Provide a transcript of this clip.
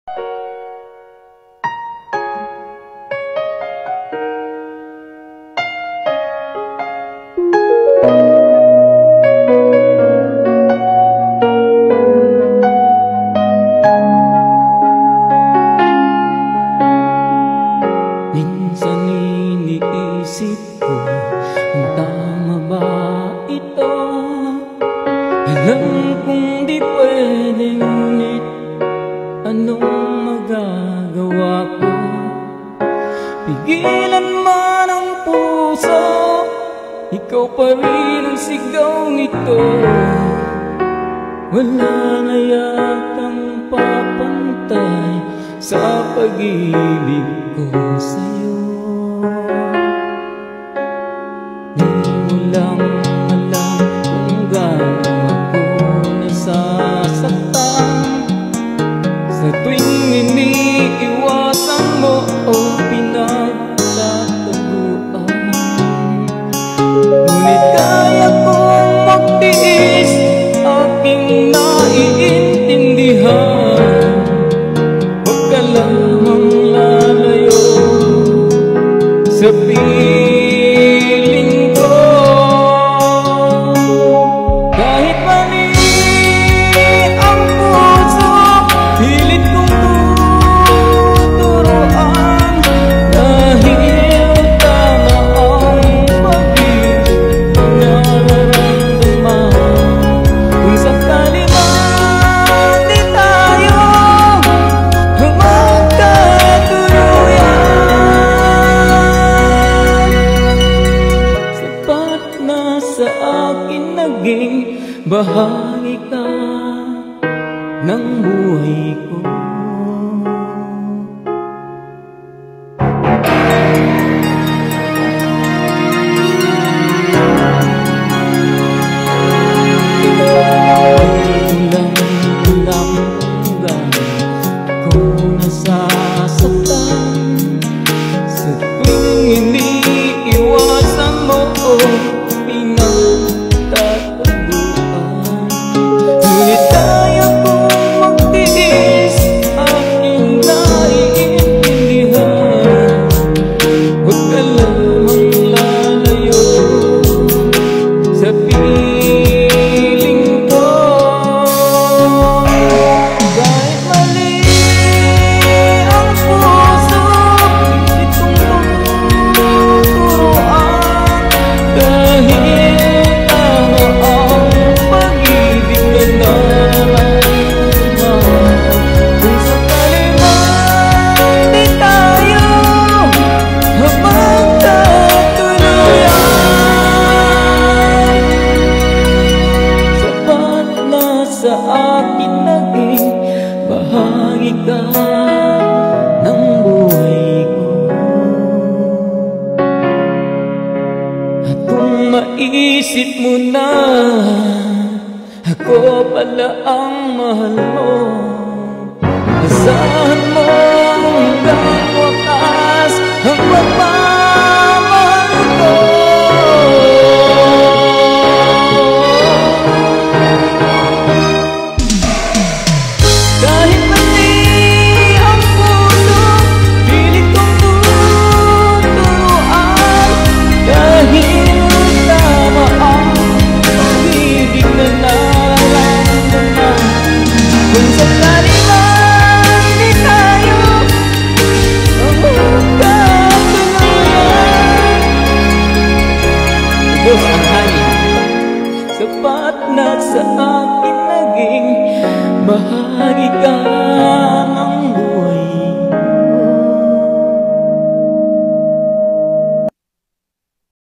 Minsan iniisip ko kung tama ba ito. Alam kong di pwedeng, ngunit anong magagawa ko? Pigilan man ang puso, ikaw pa rin ang sigaw nito. Wala na yatang papantay sa pag-ibig ko sa'yo. Di mo lang alam kung gaano ako nasasaktan sa tuwing iniiwasan mo o pinagtataguan. Ngunit kaya kong magtiis, aking naiintindihan. Huwag ka lamang lalayo sa piling ko. Kahit mali ang puso, pilit kong tuturuan. Dahil tama ang pag-ibig na nararamdaman. Kung sakali man di tayo sa akin naging bahagi ka ng buhay ko. Ulang hanggang ko nasasaktan sa tuwing iniiwasan mo o pinagtataguan. Ngunit kaya kong magtiis, aking naiintindihan. Huwag ka lamang lalayo sa piling ko. Kahit mali ang puso, pilit kong tuturuan. Dahil tama ang pag-ibig na nararamdaman. Kung sakali man di tayo magkatuluyan, sapat na sa akin naging bahagi ka ng buhay ko. At kung maisip mo na ako pala ang mahal mo, asahan mo hanggang wakas ang pagmamahal ko. Kahit mali ang puso, pilit kong tuturuan. Dahil tama ang pag-ibig na nararamdaman. Kung sakali man di tayo magkatuluyan, ubos ang hangin, sapat na sa akin naging bahagi ka ng buhay